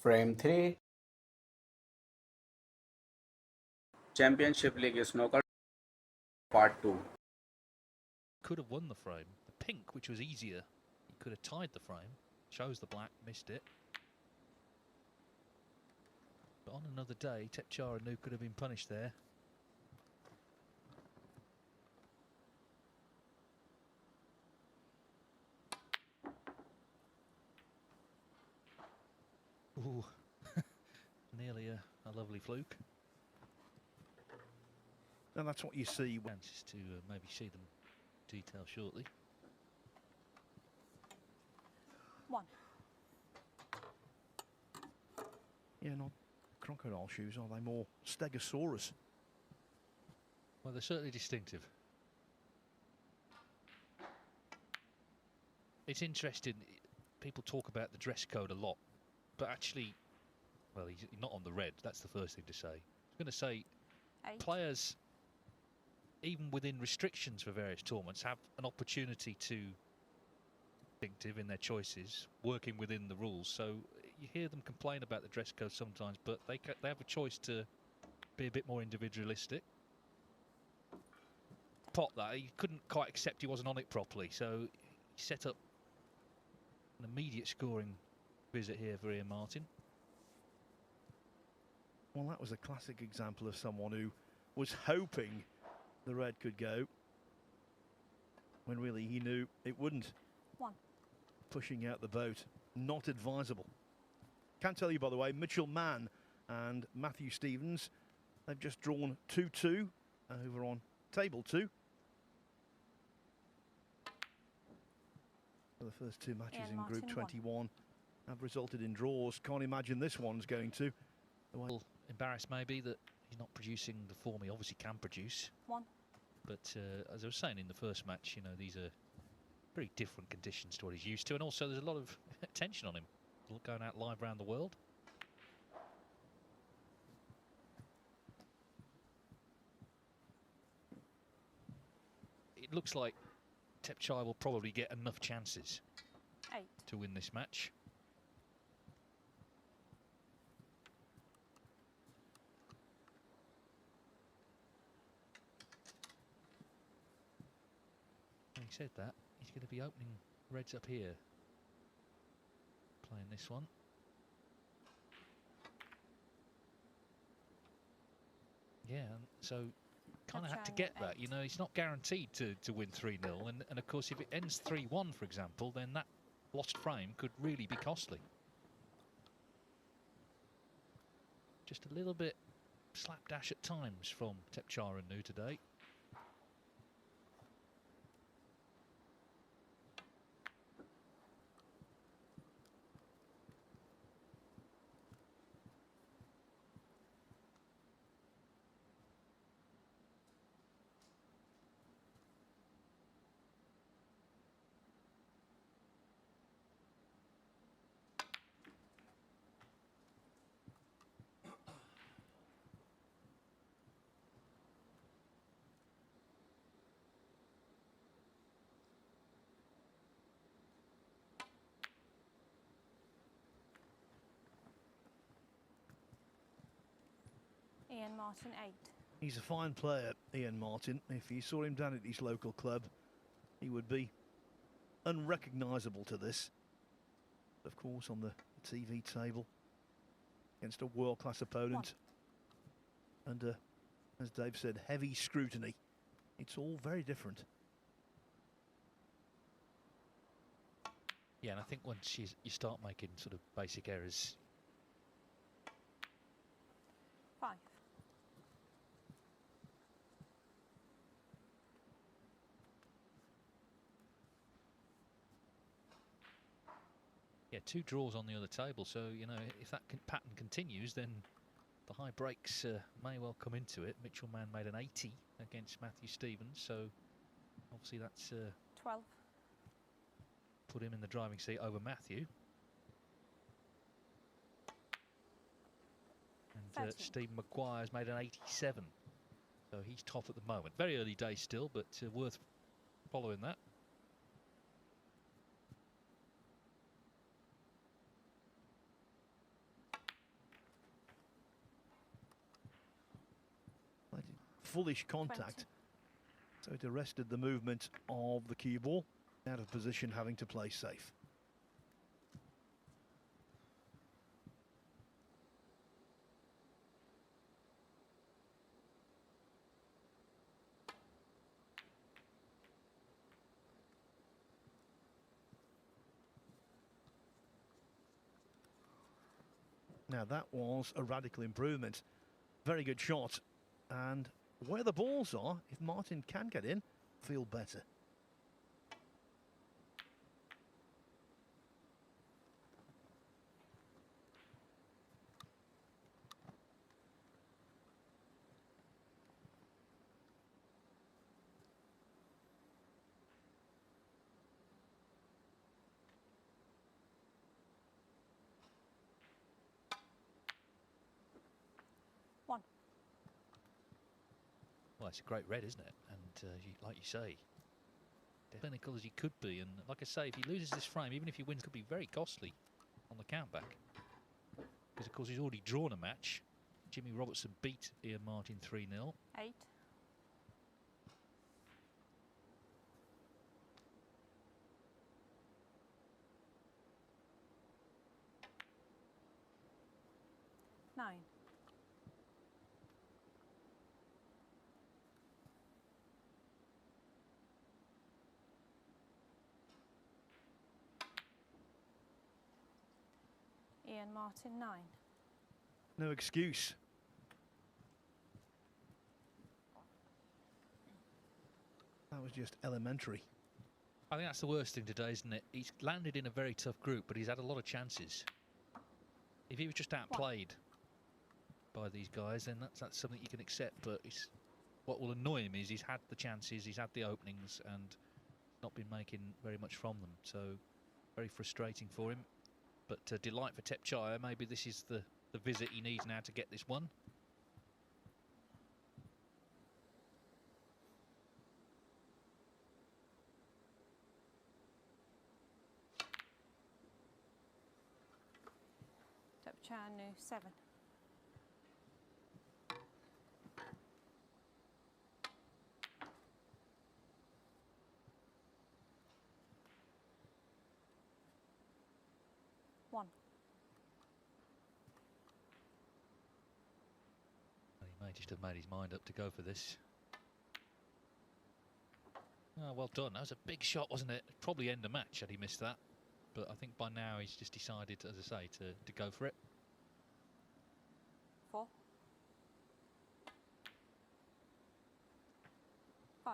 Frame 3. Championship League Snooker Part 2. Could have won the frame. The pink, which was easier, he could have tied the frame. Chose the black, missed it. But on another day, Thepchaiya Un-Nooh could have been punished there. Ooh, nearly a lovely fluke. And that's what you see. Chances to maybe see them detail shortly. 1. Yeah, not crocodile shoes, are they? More Stegosaurus. Well, they're certainly distinctive. It's interesting, people talk about the dress code a lot, but actually, well, he's not on the red, that's the first thing to say. I was going to say, 8. players, even within restrictions for various tournaments, have an opportunity to distinctive in their choices, working within the rules. So you hear them complain about the dress code sometimes, but they have a choice to be a bit more individualistic. Pot that, he couldn't quite accept he wasn't on it properly, so he set up an immediate scoring visit here for Ian Martin. Well, that was a classic example of someone who was hoping the red could go, when really he knew it wouldn't. 1. Pushing out the boat, not advisable. Can't tell you, by the way, Mitchell Mann and Matthew Stevens, they've just drawn 2-2 over on table 2. For the first 2 matches Ian in Group Martin 21 have resulted in draws. Can't imagine this one's going to. Well, embarrassed maybe that he's not producing the form he obviously can produce. 1. But as I was saying in the first match, you know, these are very different conditions to what he's used to, and also there's a lot of attention on him going out live around the world. It looks like Thepchaiya will probably get enough chances 8. to win this match. Having said that, he's going to be opening reds up here, playing this one. Yeah, and so kind of had to get that. You know, he's not guaranteed to win 3-0, and of course if it ends 3-1, for example, then that lost frame could really be costly. Just a little bit slapdash at times from Thepchaiya Un-Nooh today. Ian Martin 8. He's a fine player, Ian Martin. If you saw him down at his local club, he would be unrecognisable to this. Of course, on the TV table, against a world-class opponent. 1. And as Dave said, heavy scrutiny. It's all very different. Yeah, and I think once you start making sort of basic errors, 5. yeah, 2 draws on the other table. So, you know, if that pattern continues, then the high breaks may well come into it. Mitchell Mann made an 80 against Matthew Stevens, so obviously that's 12. put him in the driving seat over Matthew. And 13. Stephen Maguire's made an 87, so he's top at the moment. Very early days still, but worth following that. fullish contact. So it arrested the movement of the cue ball, out of position, having to play safe. Now that was a radical improvement. Very good shot. And where the balls are, if Martin can get in, feel better. One. Well, it's a great red, isn't it? And like you say, clinical as he could be. And like I say, if he loses this frame, even if he wins, it could be very costly on the countback. Because, of course, he's already drawn a match. Jimmy Robertson beat Ian Martin 3-0. 8. Nine. Ian Martin 9. No excuse. That was just elementary. I think that's the worst thing today, isn't it? He's landed in a very tough group, but he's had a lot of chances. If he was just outplayed by these guys, then that's something you can accept. But what will annoy him is he's had the chances, he's had the openings, and not been making very much from them. So very frustrating for him. But delight for Thepchaiya. Maybe this is the visit he needs now to get this one. Thepchaiya Un-Nooh 7. One. Well, he may just have made his mind up to go for this. Oh, well done. That was a big shot, wasn't it? Probably end the match had he missed that. But I think by now he's just decided, as I say, to go for it. 4. 5.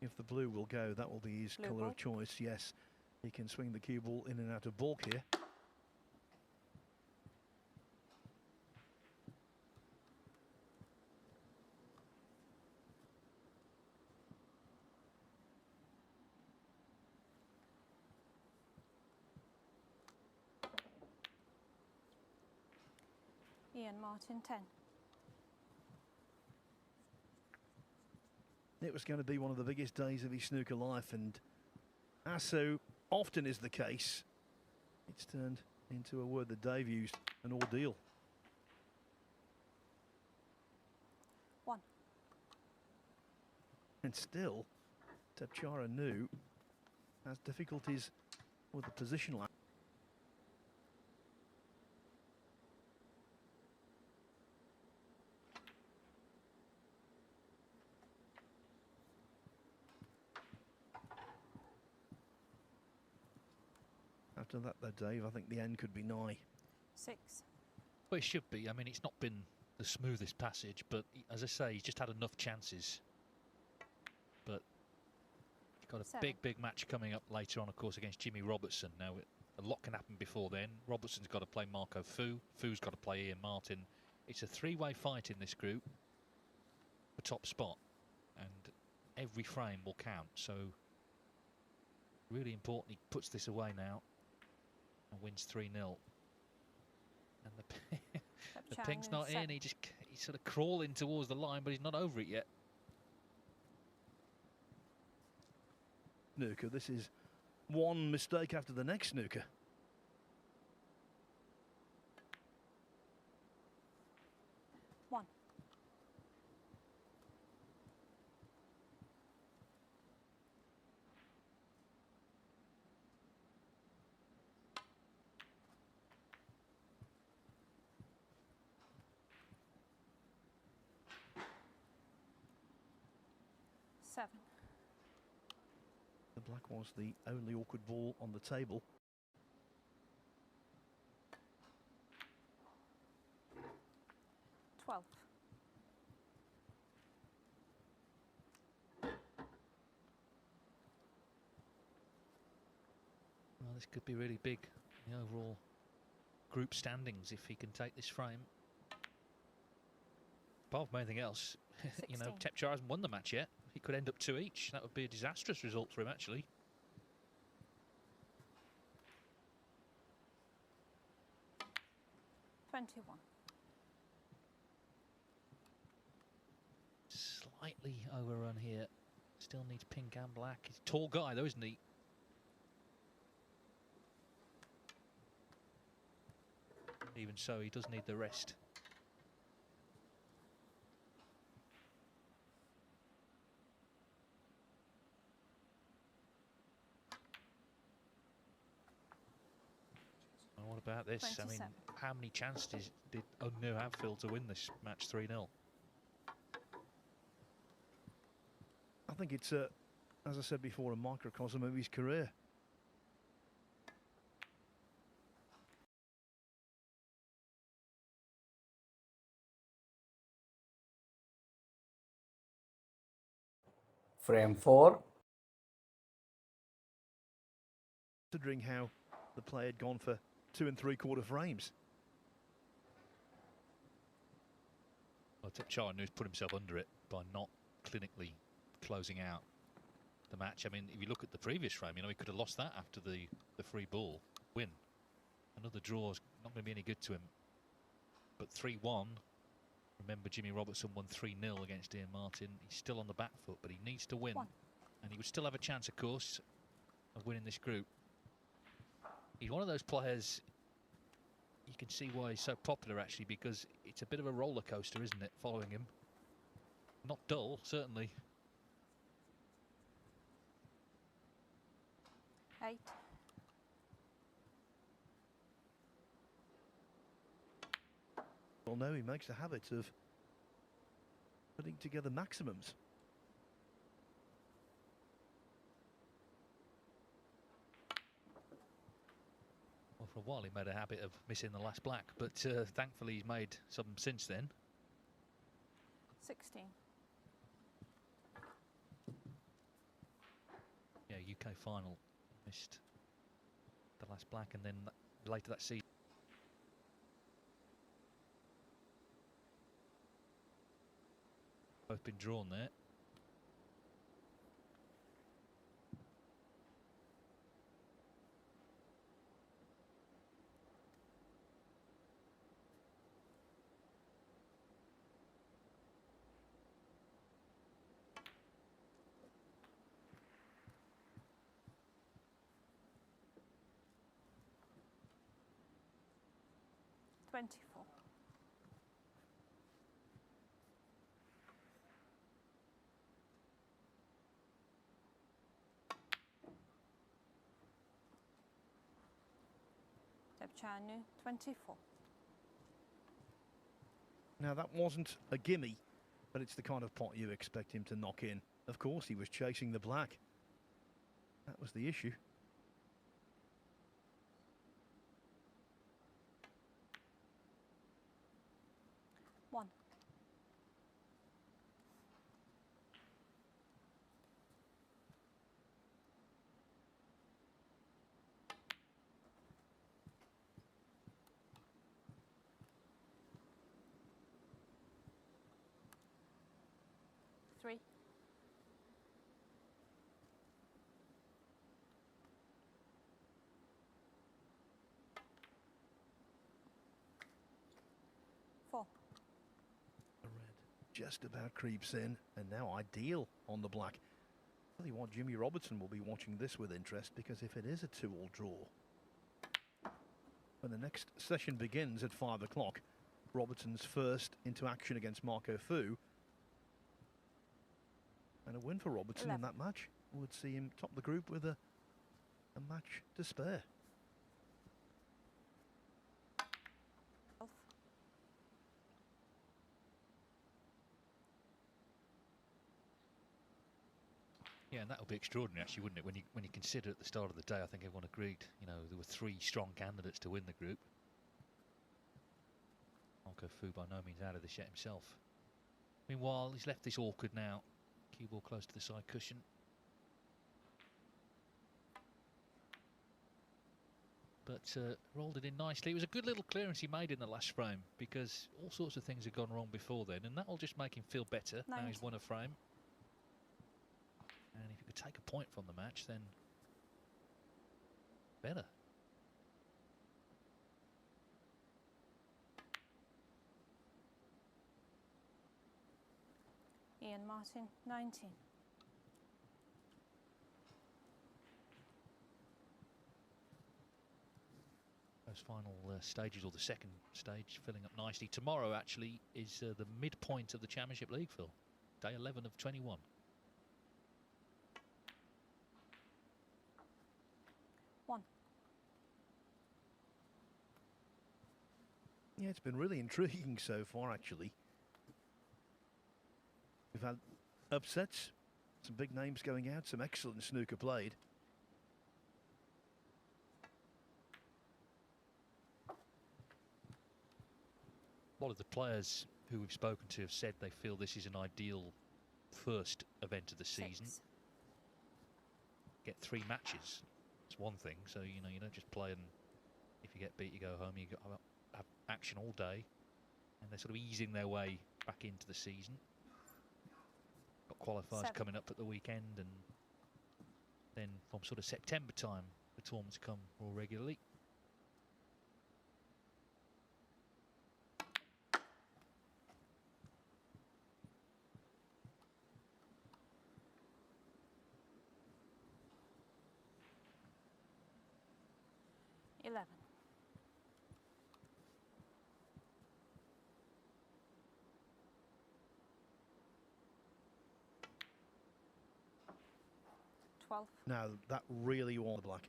If the blue will go, that will be his Blue colour ball. of choice. Yes, he can swing the cue ball in and out of balk here. Ian Martin 10. It was going to be one of the biggest days of his snooker life, and as so often is the case, it's turned into a word that Dave used, an ordeal. 1. And still, Thepchaiya Un-Nooh has difficulties with the positional. After that, though, Dave, I think the end could be nigh. 6. Well, it should be. I mean, it's not been the smoothest passage, but as I say, he's just had enough chances. But he's got a 7. big match coming up later on, of course, against Jimmy Robertson. Now, a lot can happen before then. Robertson's got to play Marco Fu. Fu's got to play Ian Martin. It's a three-way fight in this group for top spot, and every frame will count. So, really important. He puts this away now and wins 3-0. And the Thepchaiya ping's Un-Nooh not 7. in. He's sort of crawling towards the line, but he's not over it yet. Snooker, this is one mistake after the next snooker. One. Seven. The black was the only awkward ball on the table. 12. Well, this could be really big in the overall group standings if he can take this frame. Apart from anything else, you know, 16. Thepchaiya hasn't won the match yet. He could end up 2 each. That would be a disastrous result for him, actually. Twenty-one. Slightly overrun here. Still needs pink and black. He's a tall guy, though, isn't he? Even so, he does need the rest. Well, what about this? 27. I mean, how many chances did Un-Nooh have, Phil, to win this match 3-0? I think it's, as I said before, a microcosm of his career. Frame 4. Considering how the play had gone for 2 3/4 frames. Well, Thepchaiya Un-Nooh's put himself under it by not clinically closing out the match. I mean, if you look at the previous frame, you know, he could have lost that after the free ball win. Another draw is not going to be any good to him. But 3-1, remember Jimmy Robertson won 3-0 against Ian Martin. He's still on the back foot, but he needs to win. 1. And he would still have a chance, of course, of winning this group. He's one of those players, you can see why he's so popular, actually, because it's a bit of a roller coaster, isn't it, following him? Not dull, certainly. 8. Well, no, he makes a habit of putting together maximums. Well, for a while he made a habit of missing the last black, but thankfully he's made some since then. 16. Yeah, UK final, missed the last black, and then later that season. Both been drawn there. Twenty-four. Thepchaiya Un-Nooh, 24. Now, that wasn't a gimme, but it's the kind of pot you expect him to knock in. Of course, he was chasing the black. That was the issue. One. Three. Four. The red just about creeps in, and now ideal on the black. Tell you what, Jimmy Robertson will be watching this with interest, because if it is a 2-all draw, when the next session begins at 5 o'clock, Robertson's first into action against Marco Fu, and a win for Robertson in that match would see him top the group with a match to spare. 12. Yeah, and that would be extraordinary, actually, wouldn't it? When you consider at the start of the day, I think everyone agreed, you know, there were 3 strong candidates to win the group. Marco Fu by no means out of this yet himself. Meanwhile, he's left this awkward now. Cue ball close to the side cushion. But rolled it in nicely. It was a good little clearance he made in the last frame, because all sorts of things had gone wrong before then, and that'll just make him feel better. Now he's won a frame. And if you could take a point from the match, then better. Ian Martin, 19. Those final stages, or the second stage, filling up nicely. Tomorrow, actually, is the midpoint of the Championship League, Phil. Day 11 of 21. Yeah, it's been really intriguing so far, actually. We've had upsets, some big names going out, some excellent snooker played. A lot of the players who we've spoken to have said they feel this is an ideal first event of the season. 6. Get 3 matches. It's one thing, so you know you don't just play and if you get beat you go home. You got to have action all day, and they're sort of easing their way back into the season. Got qualifiers 7. coming up at the weekend, and then from sort of September time the tournaments come more regularly. Now, that really was black.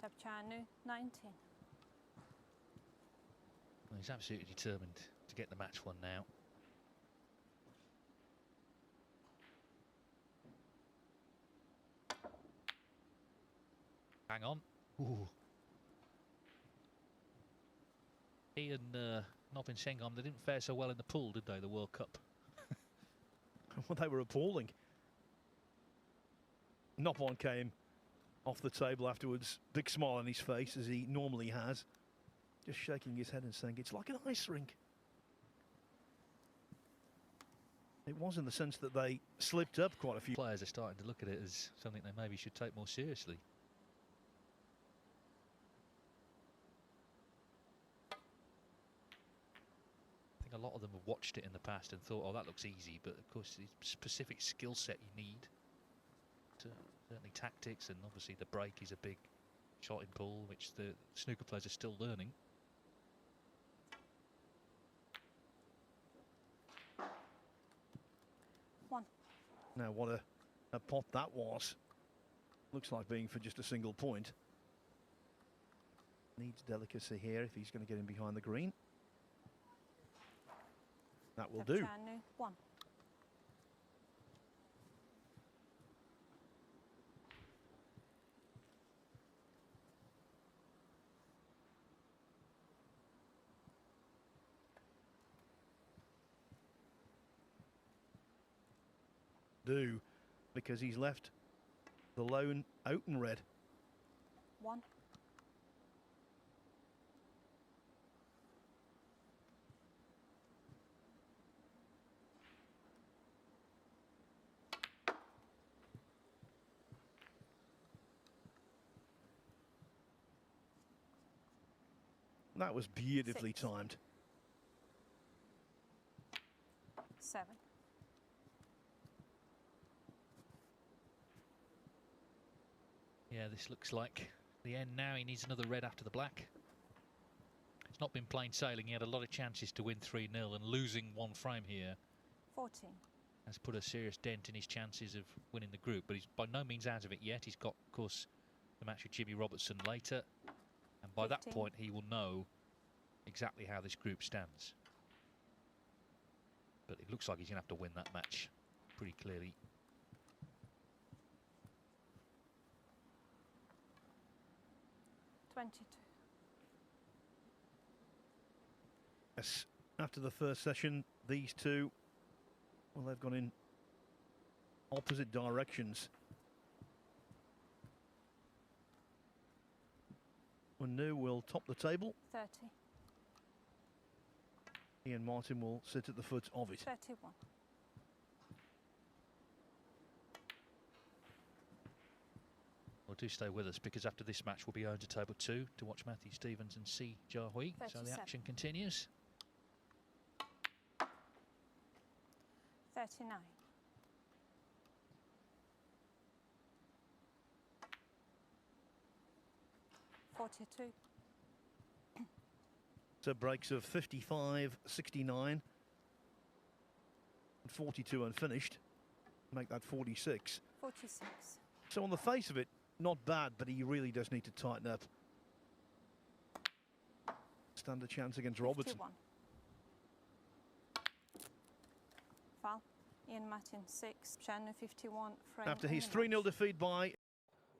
Thepchaiya Un-Nooh, 19. Well, he's absolutely determined to get the match won now. Hang on. Ooh. He and Nobin Sengam, they didn't fare so well in the pool, did they, the World Cup? Well, they were appalling. Nopon came off the table afterwards, big smile on his face, as he normally has, just shaking his head and saying, it's like an ice rink. It was in the sense that they slipped up quite a few. Players are starting to look at it as something they maybe should take more seriously. I think a lot of them have watched it in the past and thought, oh, that looks easy, but of course the specific skill set you need, certainly tactics, and obviously the break is a big shot in pool, which the snooker players are still learning. Now, what a pot that was. Looks like being for just a single point. Needs delicacy here if he's going to get in behind the green. That will do. Thepchaiya Un-Nooh, 1. Do, because he's left the lone out in red. 1. That was beautifully 6. timed. 7. Yeah, this looks like the end now. He needs another red after the black. It's not been plain sailing. He had a lot of chances to win 3-0, and losing one frame here 14. has put a serious dent in his chances of winning the group. But he's by no means out of it yet. He's got, of course, the match with Jimmy Robertson later, and by 15. that point he will know exactly how this group stands. But it looks like he's going to have to win that match pretty clearly. 22. Yes, after the first session, these two, well, they've gone in opposite directions. Un-Nooh will top the table. 30. Ian Martin will sit at the foot of it. 31. Well, do stay with us, because after this match we'll be on to table 2 to watch Matthew Stevens and see Jia Hui. So the 37. action continues. 39. 42. So breaks of 55, 69, and 42 unfinished. Make that 46. 46. So on the face of it, not bad, but he really does need to tighten up. Stand a chance against Robertson. 51. Foul. Ian Martin 6. Thepchaiya 51. Frame After his in the 3-0 match. defeat by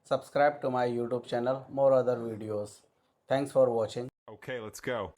Subscribe to my YouTube channel, more other videos. Thanks for watching. Okay, let's go.